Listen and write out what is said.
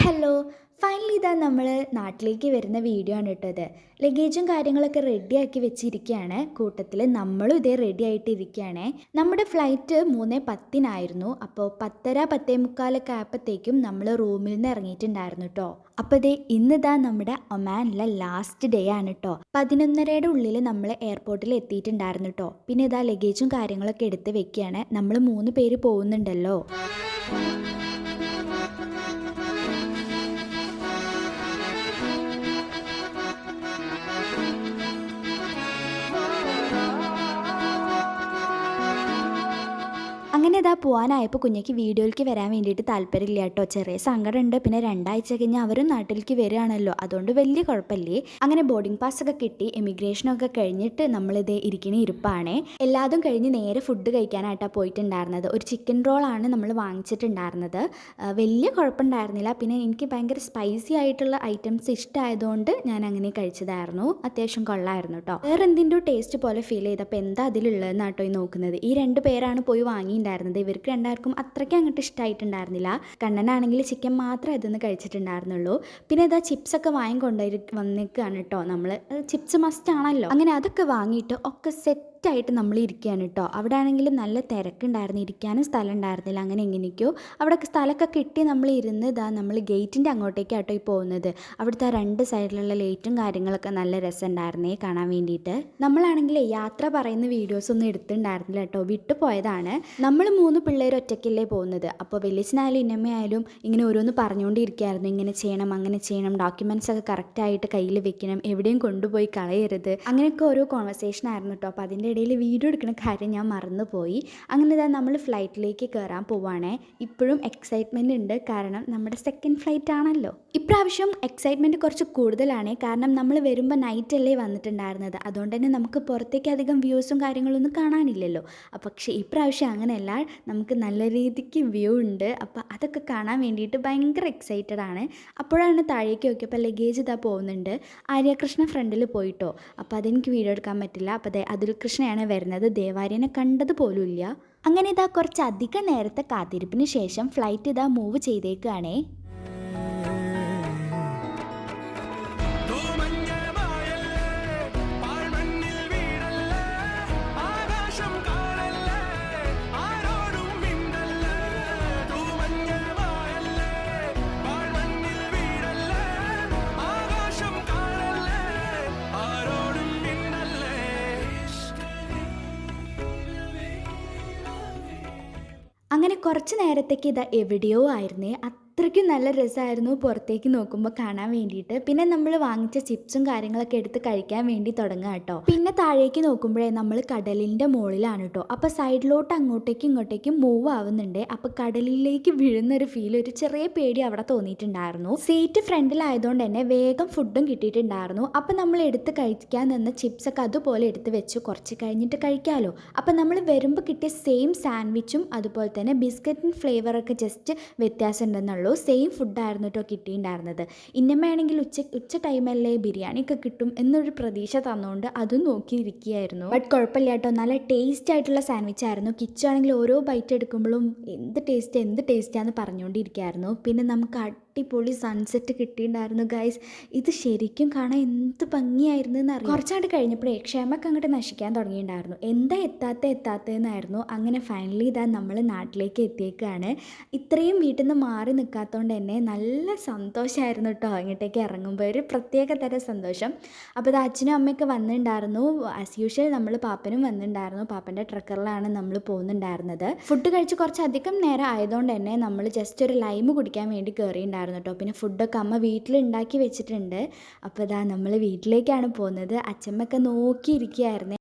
Hello. Finally ഇതാ നമ്മൾ നാട്ടിലേക്ക് വരുന്ന വീഡിയോ ആണ് കേട്ടത്. ലഗേജും കാര്യങ്ങളൊക്കെ റെഡിയാക്കി വെച്ചിരിക്കുകയാണ്. കൂട്ടത്തിൽ നമ്മളും ഇതേ റെഡി ആയിട്ടിരിക്കുകയാണ്. നമ്മുടെ ഫ്ലൈറ്റ് 3:10 അപ്പോൾ 10:30 10:45 ആയപ്പോഴത്തേക്കും നമ്മൾ റൂമിൽ നിന്ന് ഇറങ്ങിയിട്ടുണ്ടായിരുന്നു കേട്ടോ. അപ്പോൾ ഇതേ ഇന്നിതാ നമ്മുടെ ഒമാനിലെ ലാസ്റ്റ് ഡേ ആണ് കേട്ടോ. 11:30 ഉള്ളിൽ നമ്മൾ എയർപോർട്ടിൽ എത്തിയിട്ടുണ്ടായിരുന്നു കേട്ടോ. പിന്നെ ഇതാ ലഗേജും കാര്യങ്ങളൊക്കെ എടുത്ത് വെക്കുകയാണ്. നമ്മൾ 3 പേര് പോകുന്നുണ്ടല്ലോ. അങ്ങനെ ഇതാ പോകാനായപ്പോൾ കുഞ്ഞയ്ക്ക് വീഡിയോയിലേക്ക് വരാൻ വേണ്ടിയിട്ട് താല്പര്യമില്ല കേട്ടോ. ചെറിയ സങ്കടമുണ്ട്. പിന്നെ 2 ആഴ്ച കഴിഞ്ഞാൽ അവരും നാട്ടിലേക്ക് വരികയാണല്ലോ, അതുകൊണ്ട് വലിയ കുഴപ്പമില്ലേ. അങ്ങനെ ബോർഡിംഗ് പാസ്സൊക്കെ കിട്ടി, എമിഗ്രേഷനൊക്കെ കഴിഞ്ഞിട്ട് നമ്മളിത് ഇരിക്കണ ഇരിപ്പാണ്. എല്ലാതും കഴിഞ്ഞ് നേരെ ഫുഡ് കഴിക്കാനായിട്ടാണ് പോയിട്ടുണ്ടായിരുന്നത്. ഒരു ചിക്കൻ റോളാണ് നമ്മൾ വാങ്ങിച്ചിട്ടുണ്ടായിരുന്നത്. വലിയ കുഴപ്പമുണ്ടായിരുന്നില്ല. പിന്നെ എനിക്ക് ഭയങ്കര സ്പൈസി ആയിട്ടുള്ള ഐറ്റംസ് ഇഷ്ടമായതുകൊണ്ട് ഞാൻ അങ്ങനെ കഴിച്ചതായിരുന്നു. അത്യാവശ്യം കൊള്ളായിരുന്നു കേട്ടോ. വേറെ എന്തിൻ്റെ ടേസ്റ്റ് പോലെ ഫീൽ ചെയ്തപ്പോൾ എന്താ അതിലുള്ളതെന്ന് കേട്ടോ ഈ നോക്കുന്നത്. ഈ 2 പേരാണ് പോയി വാങ്ങിയിട്ടുണ്ടായിരുന്നത്. ഇവർക്ക് രണ്ടാർക്കും അത്രയ്ക്ക് അങ്ങോട്ട് ഇഷ്ടമായിട്ടുണ്ടായിരുന്നില്ല. കണ്ണനാണെങ്കിൽ ചിക്കൻ മാത്രമേ ഇതൊന്ന് കഴിച്ചിട്ടുണ്ടായിരുന്നുള്ളൂ. പിന്നെ ഇതാ ചിപ്സൊക്കെ വന്നിരിക്കുകയാണ് കേട്ടോ. നമ്മൾ ചിപ്സ് മസ്റ്റ് ആണല്ലോ. അങ്ങനെ അതൊക്കെ വാങ്ങിയിട്ട് ഒക്കെ സെറ്റായിട്ട് നമ്മൾ ഇരിക്കുകയാണ് കേട്ടോ. അവിടെ ആണെങ്കിൽ നല്ല തിരക്കുണ്ടായിരുന്നു, ഇരിക്കാനും സ്ഥലം ഉണ്ടായിരുന്നില്ല. അങ്ങനെ എങ്ങനെയൊക്കെയോ അവിടെ സ്ഥലമൊക്കെ കിട്ടി നമ്മൾ ഇരുന്ന് ഇതാ നമ്മൾ ഗേറ്റിൻ്റെ അങ്ങോട്ടേക്കാട്ടോ ഈ പോകുന്നത്. അവിടുത്തെ 2 സൈഡിലുള്ള ലൈറ്റും കാര്യങ്ങളൊക്കെ നല്ല രസമുണ്ടായിരുന്നേ കാണാൻ വേണ്ടിയിട്ട്. നമ്മളാണെങ്കിൽ യാത്ര പറയുന്ന വീഡിയോസൊന്നും എടുത്തിട്ടുണ്ടായിരുന്നില്ല കേട്ടോ, വിട്ടുപോയതാണ്. നമ്മൾ 3 പിള്ളേർ ഒറ്റയ്ക്കല്ലേ പോകുന്നത്. അപ്പോൾ വലിയച്ഛനായാലും ഇന്നമ്മയായാലും ഇങ്ങനെ ഓരോന്ന് പറഞ്ഞുകൊണ്ടിരിക്കുകയായിരുന്നു. ഇങ്ങനെ ചെയ്യണം, അങ്ങനെ ചെയ്യണം, ഡോക്യുമെൻറ്റ്സ് ഒക്കെ കറക്റ്റായിട്ട് കയ്യിൽ വെക്കണം, എവിടെയും കൊണ്ടുപോയി കളയരുത്, അങ്ങനെയൊക്കെ ഓരോ കോൺവെർസേഷൻ ആയിരുന്നു കേട്ടോ. അപ്പോൾ അതിൻ്റെ ഇടയിൽ വീഡിയോ എടുക്കുന്ന കാര്യം ഞാൻ മറന്നുപോയി. അങ്ങനെ ഇതാ നമ്മൾ ഫ്ലൈറ്റിലേക്ക് കയറാൻ പോവുകയാണേ. ഇപ്പോഴും എക്സൈറ്റ്മെൻറ്റ് ഉണ്ട്, കാരണം നമ്മുടെ സെക്കൻഡ് ഫ്ലൈറ്റ് ആണല്ലോ. ഇപ്രാവശ്യം എക്സൈറ്റ്മെൻറ്റ് കുറച്ച് കൂടുതലാണ്, കാരണം നമ്മൾ വരുമ്പോൾ നൈറ്റല്ലേ വന്നിട്ടുണ്ടായിരുന്നത്. അതുകൊണ്ട് തന്നെ നമുക്ക് പുറത്തേക്ക് അധികം വ്യൂസും കാര്യങ്ങളൊന്നും കാണാനില്ലല്ലോ. പക്ഷേ ഇപ്രാവശ്യം അങ്ങനെയല്ല, നമുക്ക് നല്ല രീതിക്ക് വ്യൂ ഉണ്ട്. അപ്പോൾ അതൊക്കെ കാണാൻ വേണ്ടിയിട്ട് ഭയങ്കര എക്സൈറ്റഡ് ആണ്. അപ്പോഴാണ് താഴേക്ക് നോക്കിയപ്പോൾ ലഗേജ് ഇതാ പോകുന്നുണ്ട്. ആര്യകൃഷ്ണ ഫ്രണ്ടിൽ പോയിട്ടോ. അപ്പോൾ അതെനിക്ക് വീഡിയോ എടുക്കാൻ പറ്റില്ല. അപ്പോൾ അതിൽ കൃഷ്ണയാണ് വരുന്നത്. ദേവാര്യനെ കണ്ടത് പോലും ഇല്ല. അങ്ങനെ ഇതാ കുറച്ചധികം നേരത്തെ കാത്തിരിപ്പിന് ശേഷം ഫ്ലൈറ്റ് ഇതാ മൂവ് ചെയ്തേക്കാണേ. അങ്ങനെ കുറച്ച് നേരത്തേക്ക് ഇതാ എവിടെയോ ആയിരുന്നേ. അത്രയ്ക്കും നല്ല രസമായിരുന്നു പുറത്തേക്ക് നോക്കുമ്പോൾ കാണാൻ വേണ്ടിയിട്ട്. പിന്നെ നമ്മൾ വാങ്ങിച്ച ചിപ്സും കാര്യങ്ങളൊക്കെ എടുത്ത് കഴിക്കാൻ വേണ്ടി തുടങ്ങുക കേട്ടോ. പിന്നെ താഴേക്ക് നോക്കുമ്പോഴേ നമ്മൾ കടലിൻ്റെ മുകളിലാണ് കേട്ടോ. അപ്പോൾ സൈഡിലോട്ട് അങ്ങോട്ടേക്കും ഇങ്ങോട്ടേക്കും മൂവ് ആവുന്നുണ്ട്. അപ്പോൾ കടലിലേക്ക് വീഴുന്നൊരു ഫീൽ, ഒരു ചെറിയ പേടി അവിടെ തോന്നിയിട്ടുണ്ടായിരുന്നു. സീറ്റ് ഫ്രണ്ടിലായതുകൊണ്ട് തന്നെ വേഗം ഫുഡും കിട്ടിയിട്ടുണ്ടായിരുന്നു. അപ്പോൾ നമ്മൾ എടുത്ത് കഴിക്കാൻ നിന്ന ചിപ്സൊക്കെ അതുപോലെ എടുത്ത് വെച്ചു, കുറച്ച് കഴിഞ്ഞിട്ട് കഴിക്കാമല്ലോ. അപ്പോൾ നമ്മൾ വരുമ്പോൾ കിട്ടിയ സെയിം സാൻഡ്വിച്ചും അതുപോലെ തന്നെ ബിസ്ക്കറ്റിൻ ഫ്ലേവറൊക്കെ ജസ്റ്റ് വ്യത്യാസം ഉണ്ടെന്നുള്ളൂ. സെയിം ഫുഡായിരുന്നു കേട്ടോ കിട്ടിയിട്ടുണ്ടായിരുന്നത്. ഇന്നമ്മയാണെങ്കിൽ ഉച്ച ടൈമല്ലേ ബിരിയാണിയൊക്കെ കിട്ടും എന്നൊരു പ്രതീക്ഷ തന്നുകൊണ്ട് അതും നോക്കിയിരിക്കുകയായിരുന്നു. ബട്ട് കുഴപ്പമില്ല കേട്ടോ, നല്ല ടേസ്റ്റ് ആയിട്ടുള്ള സാൻഡ്വിച്ച് ആയിരുന്നു. കിച്ചാണെങ്കിൽ ഓരോ ബൈറ്റ് എടുക്കുമ്പോഴും എന്ത് ടേസ്റ്റാന്ന് പറഞ്ഞുകൊണ്ടിരിക്കുകയായിരുന്നു. പിന്നെ നമുക്ക് അടിപൊളി സൺസെറ്റ് കിട്ടിയിട്ടുണ്ടായിരുന്നു ഗൈസ്. ഇത് ശരിക്കും കാണാൻ എന്ത് ഭംഗിയായിരുന്നു എന്നറിയാം. കുറച്ചായിട്ട് കഴിഞ്ഞപ്പോഴേ ക്ഷമക്ക് അങ്ങോട്ട് നശിക്കാൻ തുടങ്ങിയിട്ടുണ്ടായിരുന്നു. എന്താ എത്താത്തതെന്നായിരുന്നു. അങ്ങനെ ഫൈനലി ഇതാ നമ്മൾ നാട്ടിലേക്ക് എത്തിയേക്കാണ്. ഇത്രയും വീട്ടിൽ നിന്ന് മാറി നിൽക്കാത്തതുകൊണ്ട് തന്നെ നല്ല സന്തോഷമായിരുന്നു കേട്ടോ. അങ്ങോട്ടേക്ക് ഇറങ്ങുമ്പോൾ ഒരു പ്രത്യേക തരം സന്തോഷം. അപ്പോൾ ഇത് അച്ഛനും അമ്മയൊക്കെ വന്നിട്ടുണ്ടായിരുന്നു. ആസ് യൂഷ്വൽ നമ്മൾ പാപ്പനും വന്നിട്ടുണ്ടായിരുന്നു. പാപ്പൻ്റെ ട്രക്കറിലാണ് നമ്മൾ പോകുന്നുണ്ടായിരുന്നത്. ഫുഡ് കഴിച്ച് കുറച്ചധികം നേരം ആയതുകൊണ്ട് തന്നെ നമ്മൾ ജസ്റ്റ് ഒരു ലൈമ് കുടിക്കാൻ വേണ്ടി കയറിയിട്ടുണ്ടായിരുന്നു കേട്ടോ. പിന്നെ ഫുഡൊക്കെ അമ്മ വീട്ടിലുണ്ടാക്കി വെച്ചിട്ടുണ്ട്. അപ്പോൾ ഇതാ നമ്മൾ വീട്ടിലേക്കാണ് പോകുന്നത്. അച്ഛമ്മയൊക്കെ നോക്കിയിരിക്കുകയായിരുന്നു.